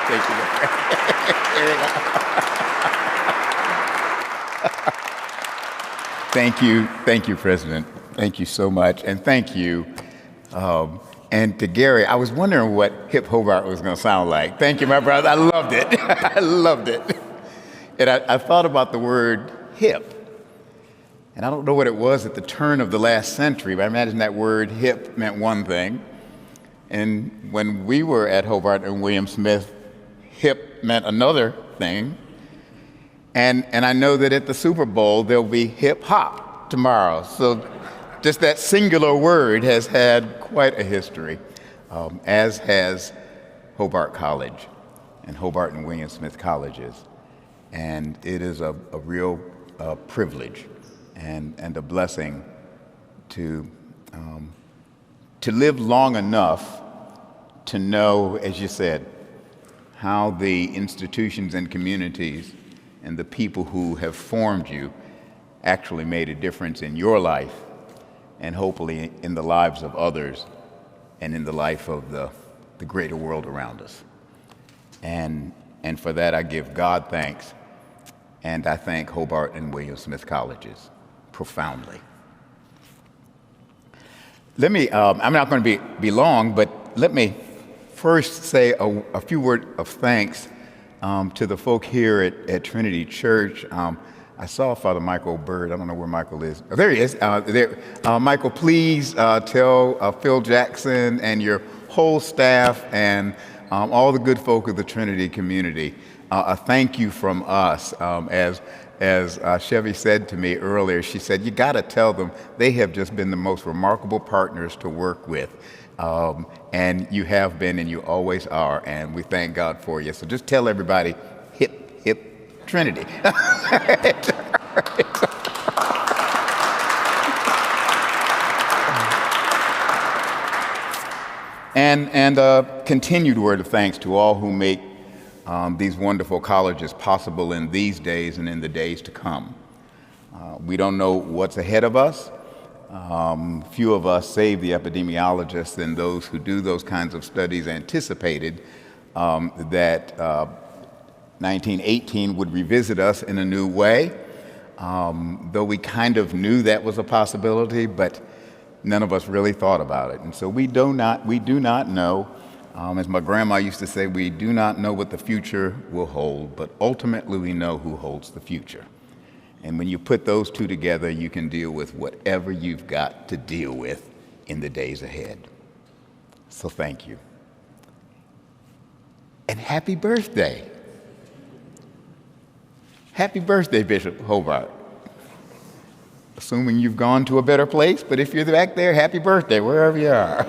Thank you. There you go. Thank you, President. Thank you so much, and thank you. And to Gary, I was wondering what Hip Hobart was going to sound like. Thank you, my brother. I loved it. I loved it. And I thought about the word hip. And I don't know what it was at the turn of the last century, but I imagine that word hip meant one thing. And when we were at Hobart and William Smith, hip meant another thing. And I know that at the Super Bowl, there'll be hip hop tomorrow. So just that singular word has had quite a history, as has Hobart College and Hobart and William Smith colleges. And it is a real privilege and a blessing to live long enough to know, as you said, how the institutions and communities and the people who have formed you actually made a difference in your life and hopefully in the lives of others and in the life of the greater world around us. And for that, I give God thanks, and I thank Hobart and William Smith colleges profoundly. Let me, I'm not going to be long, but let me first say a few words of thanks to the folk here at Trinity Church. I saw Father Michael Bird. I don't know where Michael is. Oh, there he is. Michael, please tell Phil Jackson and your whole staff and all the good folk of the Trinity community a thank you from us. As Chevy said to me earlier, she said, you got to tell them they have just been the most remarkable partners to work with. And you have been and you always are, and we thank God for you. So just tell everybody, hip, hip, Trinity. And a continued word of thanks to all who make these wonderful colleges possible in these days and in the days to come. We don't know what's ahead of us. Few of us, save the epidemiologists and those who do those kinds of studies, anticipated that 1918 would revisit us in a new way, though we kind of knew that was a possibility, but none of us really thought about it. And so we do not know, as my grandma used to say, we do not know what the future will hold, but ultimately we know who holds the future. And when you put those two together, you can deal with whatever you've got to deal with in the days ahead. So thank you. And happy birthday. Happy birthday, Bishop Hobart. Assuming you've gone to a better place, but if you're back there, happy birthday, wherever you are.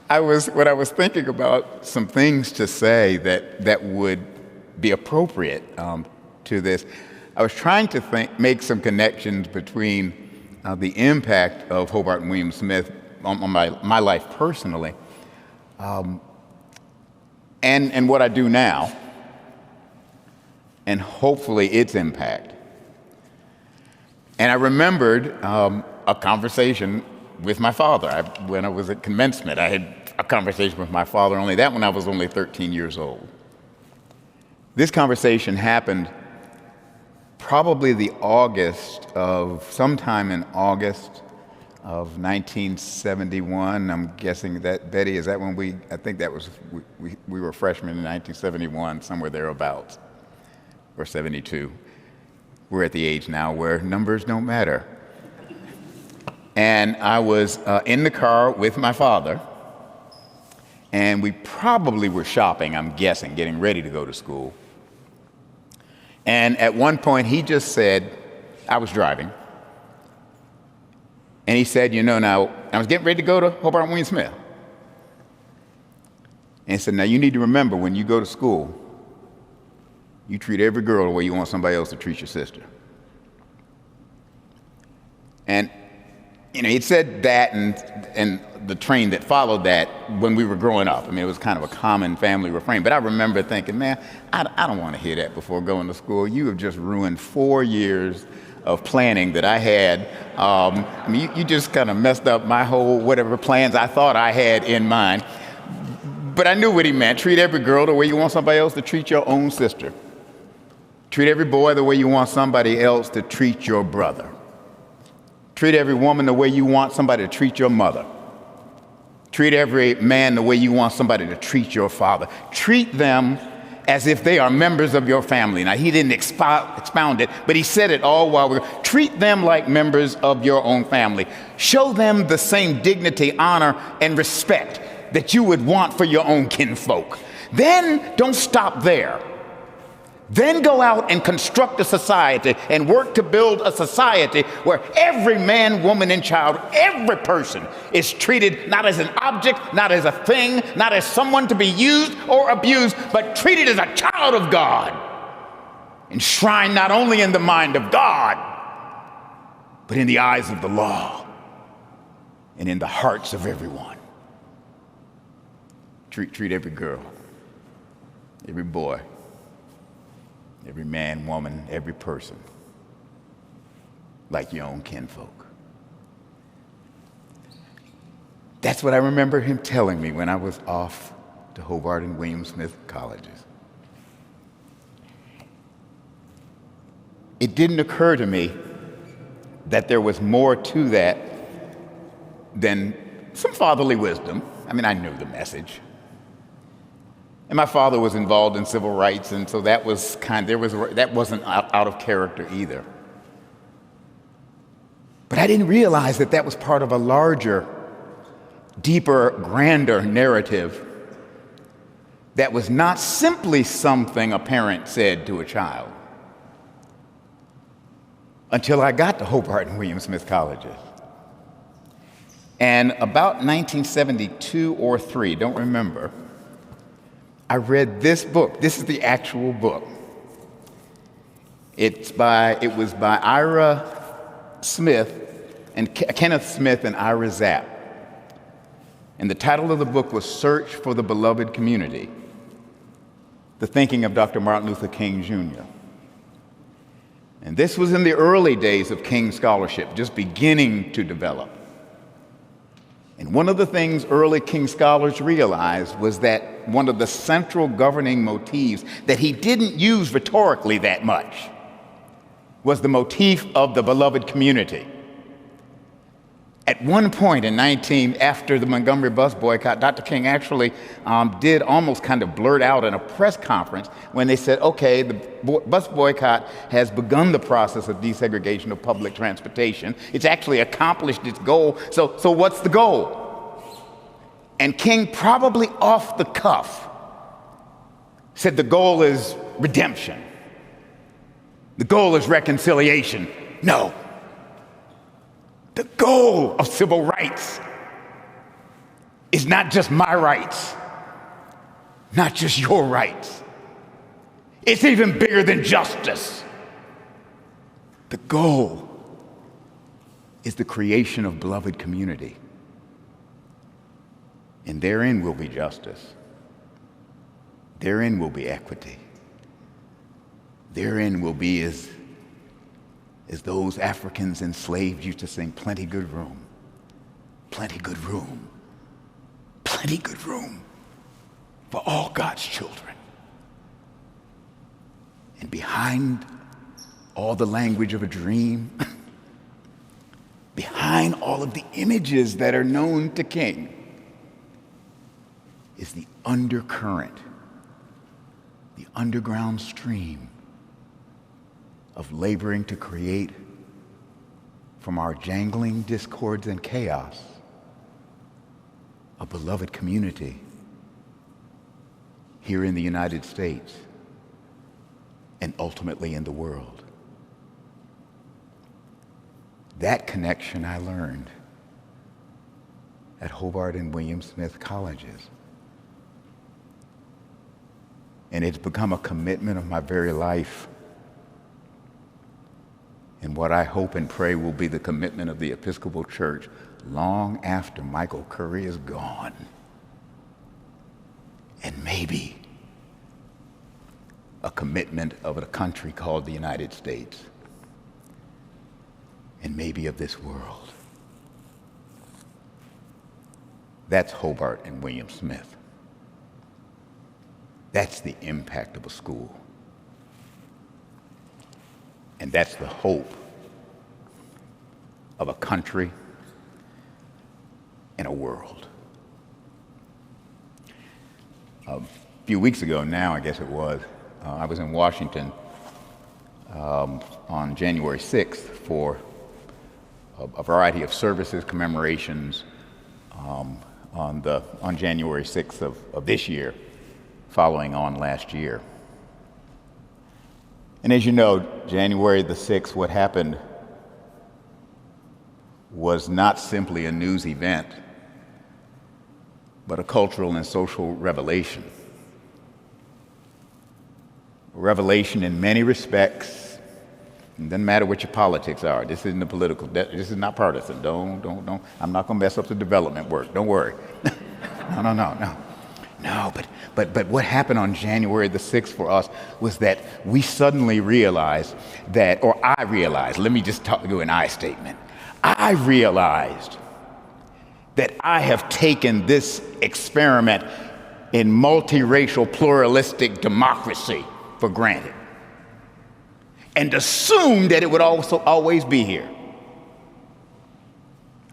When I was thinking about some things to say that would be appropriate to this, I was trying to make some connections between the impact of Hobart and William Smith on my life personally, and what I do now, and hopefully its impact. And I remembered a conversation with my father. When I was at commencement, I had a conversation with my father, only that when I was only 13 years old. This conversation happened probably sometime in August of 1971. I'm guessing that, Betty, is that when we were freshmen in 1971, somewhere thereabouts, or 72. We're at the age now where numbers don't matter. And I was in the car with my father, and we probably were shopping, I'm guessing, getting ready to go to school. And at one point, he just said, I was driving, and he said, now, I was getting ready to go to Hobart and William Smith. And he said, now, you need to remember, when you go to school, you treat every girl the way you want somebody else to treat your sister. And he'd said that and the train that followed that when we were growing up. I mean, it was kind of a common family refrain. But I remember thinking, man, I don't want to hear that before going to school. You have just ruined 4 years of planning that I had. I mean, you just kind of messed up my whole whatever plans I thought I had in mind. But I knew what he meant. Treat every girl the way you want somebody else to treat your own sister. Treat every boy the way you want somebody else to treat your brother. Treat every woman the way you want somebody to treat your mother. Treat every man the way you want somebody to treat your father. Treat them as if they are members of your family. Now, he didn't expound it, but he said it all while we're treat them like members of your own family. Show them the same dignity, honor, and respect that you would want for your own kinfolk. Then don't stop there. Then go out and construct a society and work to build a society where every man, woman, and child, every person is treated not as an object, not as a thing, not as someone to be used or abused, but treated as a child of God, enshrined not only in the mind of God, but in the eyes of the law and in the hearts of everyone. Treat every girl, every boy, every man, woman, every person like your own kinfolk. That's what I remember him telling me when I was off to Hobart and William Smith colleges. It didn't occur to me that there was more to that than some fatherly wisdom. I mean, I knew the message. And my father was involved in civil rights, and so that wasn't out of character either. But I didn't realize that that was part of a larger, deeper, grander narrative that was not simply something a parent said to a child. Until I got to Hobart and William Smith colleges. And about 1972 or 3, don't remember, I read this book. This is the actual book. It was by Ira Smith and Kenneth Smith and Ira Zapp. And the title of the book was Search for the Beloved Community, the thinking of Dr. Martin Luther King Jr. And this was in the early days of King scholarship, just beginning to develop. And one of the things early King scholars realized was that one of the central governing motifs that he didn't use rhetorically that much was the motif of the beloved community. At one point after the Montgomery bus boycott, Dr. King actually did almost kind of blurt out in a press conference when they said, okay, the bus boycott has begun the process of desegregation of public transportation. It's actually accomplished its goal, so what's the goal? And King, probably off the cuff, said the goal is redemption. The goal is reconciliation. No. The goal of civil rights is not just my rights, not just your rights. It's even bigger than justice. The goal is the creation of beloved community. And therein will be justice. Therein will be equity. Therein will be, as those Africans enslaved used to sing, plenty good room, plenty good room, plenty good room for all God's children. And behind all the language of a dream, behind all of the images that are known to King, is the undercurrent, the underground stream of laboring to create from our jangling discords and chaos a beloved community here in the United States and ultimately in the world. That connection I learned at Hobart and William Smith colleges. And it's become a commitment of my very life, and what I hope and pray will be the commitment of the Episcopal Church long after Michael Curry is gone. And maybe a commitment of a country called the United States, and maybe of this world. That's Hobart and William Smith. That's the impact of a school. And that's the hope of a country and a world. A few weeks ago now, I guess it was, I was in Washington on January 6th for a variety of services, commemorations on January 6th of this year, following on last year. And as you know, January the 6th, what happened was not simply a news event, but a cultural and social revelation. A revelation in many respects. It doesn't matter what your politics are. This isn't a political, this is not partisan. Don't. I'm not going to mess up the development work. Don't worry. No, but what happened on January the 6th for us was that we suddenly realized that, or I realized, let me just do an I statement. I realized that I have taken this experiment in multiracial, pluralistic democracy for granted and assumed that it would also always be here.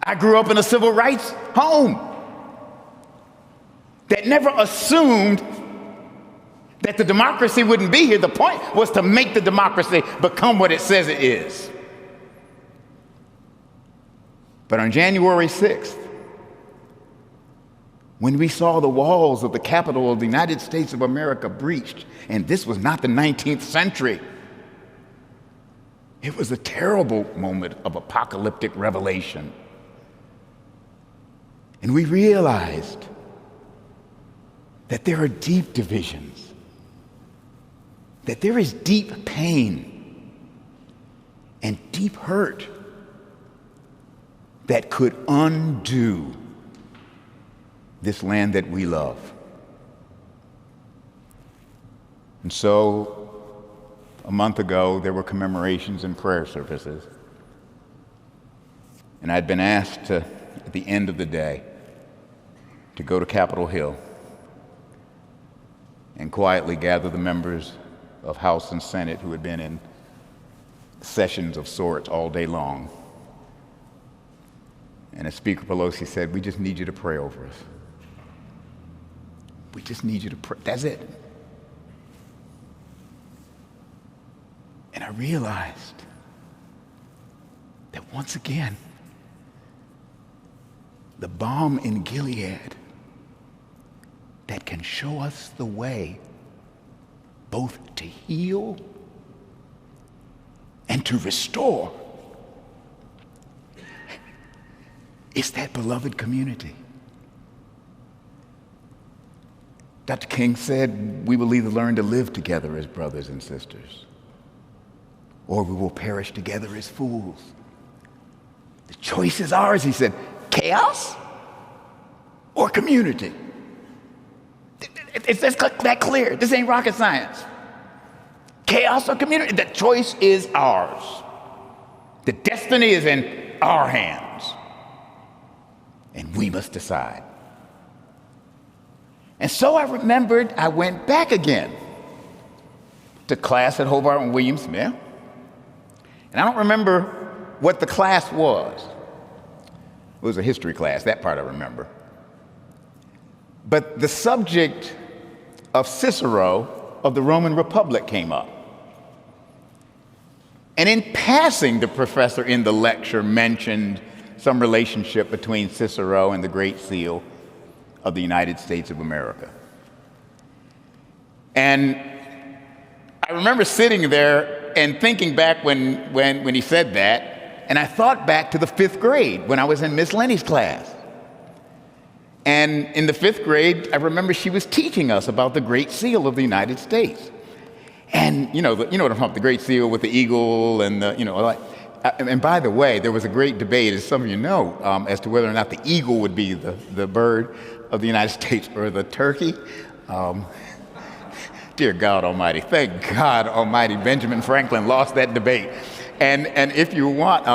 I grew up in a civil rights home that never assumed that the democracy wouldn't be here. The point was to make the democracy become what it says it is. But on January 6th, when we saw the walls of the Capitol of the United States of America breached, and this was not the 19th century, it was a terrible moment of apocalyptic revelation. And we realized that there are deep divisions, that there is deep pain and deep hurt that could undo this land that we love. And so, a month ago, there were commemorations and prayer services. And I'd been asked to, at the end of the day, to go to Capitol Hill and quietly gather the members of House and Senate who had been in sessions of sorts all day long. And as Speaker Pelosi said, we just need you to pray over us. We just need you to pray. That's it. And I realized that once again, the balm in Gilead that can show us the way both to heal and to restore is that beloved community. Dr. King said, we will either learn to live together as brothers and sisters, or we will perish together as fools. The choice is ours, he said. Chaos or community? It's that clear. This ain't rocket science. Chaos or community? The choice is ours. The destiny is in our hands. And we must decide. And so I remembered I went back again to class at Hobart and William Smith. And I don't remember what the class was. It was a history class, that part I remember. But the subject of Cicero of the Roman Republic came up. And in passing, the professor in the lecture mentioned some relationship between Cicero and the Great Seal of the United States of America. And I remember sitting there and thinking back when he said that, and I thought back to the 5th grade when I was in Miss Lenny's class. And in the 5th grade, I remember she was teaching us about the Great Seal of the United States. And you know what I'm talking about, the Great Seal with the eagle and and by the way, there was a great debate, as some of you know, as to whether or not the eagle would be the bird of the United States or the turkey. Dear God Almighty, thank God Almighty, Benjamin Franklin lost that debate. And if you want,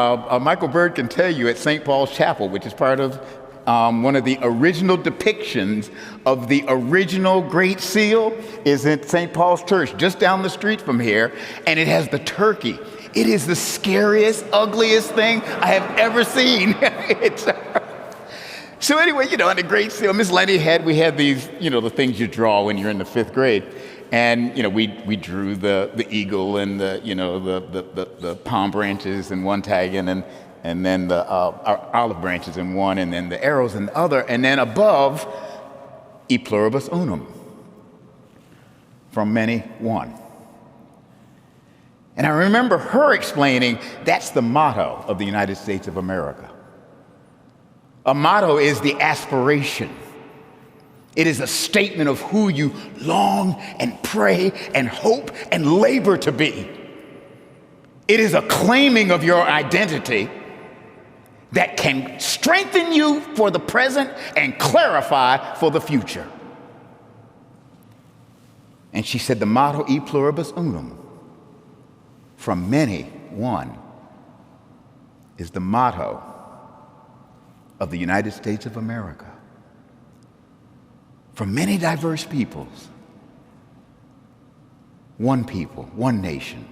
Michael Bird can tell you at St. Paul's Chapel, which is part of one of the original depictions of the original Great Seal is at St. Paul's Church, just down the street from here, and it has the turkey. It is the scariest, ugliest thing I have ever seen. So anyway, in the Great Seal, Miss Lenny we had these, the things you draw when you're in the 5th grade. And, we drew the eagle and the palm branches in one tag, and then the olive branches in one, and then the arrows in the other, and then above, E pluribus unum, from many, one. And I remember her explaining that's the motto of the United States of America. A motto is the aspiration. It is a statement of who you long and pray and hope and labor to be. It is a claiming of your identity that can strengthen you for the present and clarify for the future. And she said the motto, E pluribus unum, from many, one, is the motto of the United States of America. From many diverse peoples, one people, one nation,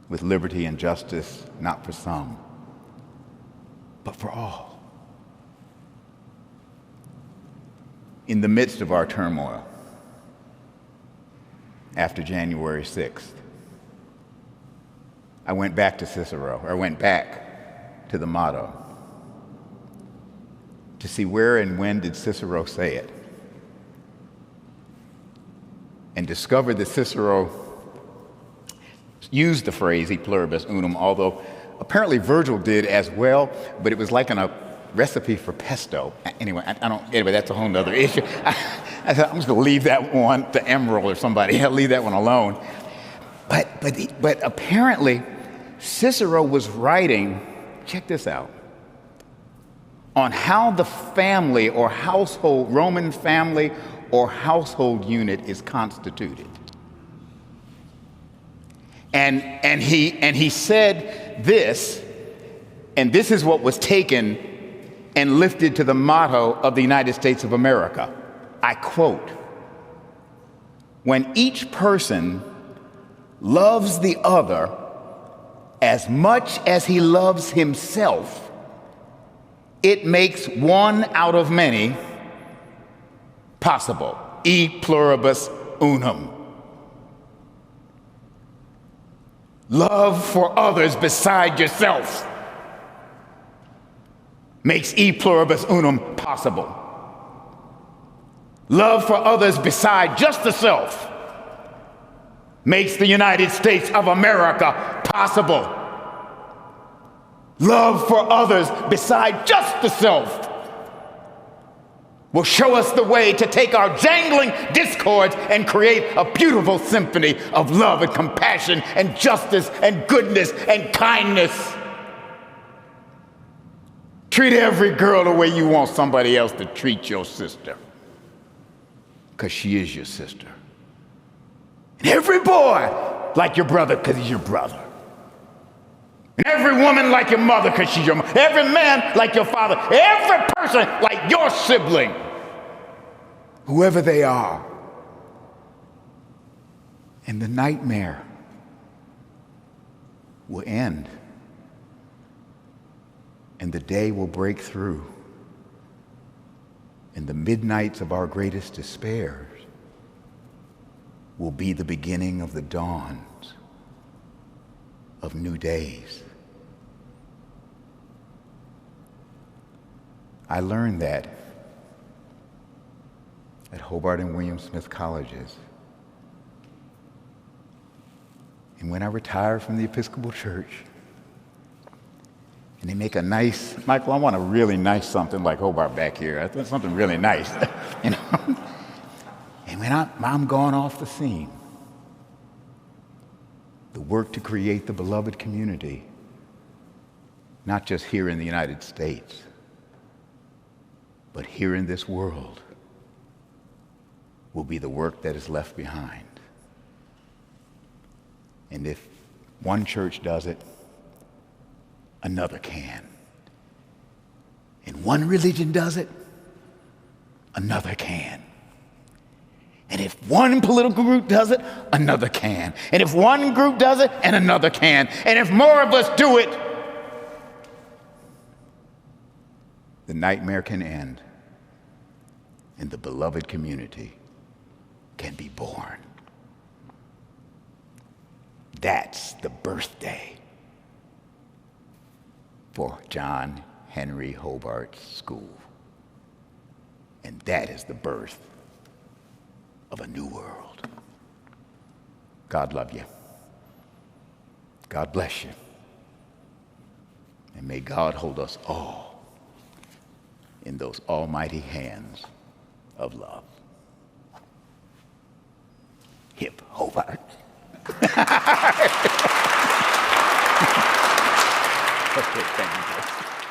with liberty and justice, not for some, but for all. In the midst of our turmoil, after January 6th, I went back to Cicero, or went back to the motto, to see where and when did Cicero say it, and discovered that Cicero used the phrase E pluribus unum, although apparently Virgil did as well, but it was like in a recipe for pesto. Anyway, that's a whole nother issue. I thought I'm just gonna leave that one to Emerald or somebody. I'll leave that one alone. But apparently Cicero was writing, check this out, on how the family or household, Roman family or household unit is constituted. And he said this, and this is what was taken and lifted to the motto of the United States of America. I quote, "When each person loves the other as much as he loves himself, it makes one out of many possible. E pluribus unum." Love for others beside yourself makes E pluribus unum possible. Love for others beside just the self makes the United States of America possible. Love for others beside just the self will show us the way to take our jangling discords and create a beautiful symphony of love and compassion and justice and goodness and kindness. Treat every girl the way you want somebody else to treat your sister, because she is your sister. And every boy like your brother, because he's your brother. And every woman like your mother, because she's your mother. Every man like your father. Every person like your sibling, whoever they are. And the nightmare will end. And the day will break through. And the midnights of our greatest despairs will be the beginning of the dawns of new days. I learned that at Hobart and William Smith colleges. And when I retired from the Episcopal Church, and they make a nice, Michael, I want a really nice something like Hobart back here. I want something really nice, you know. And when I'm gone off the scene, the work to create the beloved community, not just here in the United States, but here in this world, will be the work that is left behind. And if one church does it, another can. and one religion does it, another can. And if one political group does it, another can. And if one group does it, and another can. And if more of us do it, the nightmare can end and the beloved community can be born. That's the birthday for John Henry Hobart School. And that is the birth of a new world. God love you. God bless you. And may God hold us all in those almighty hands of love. Hip Hobart. Okay, thank you.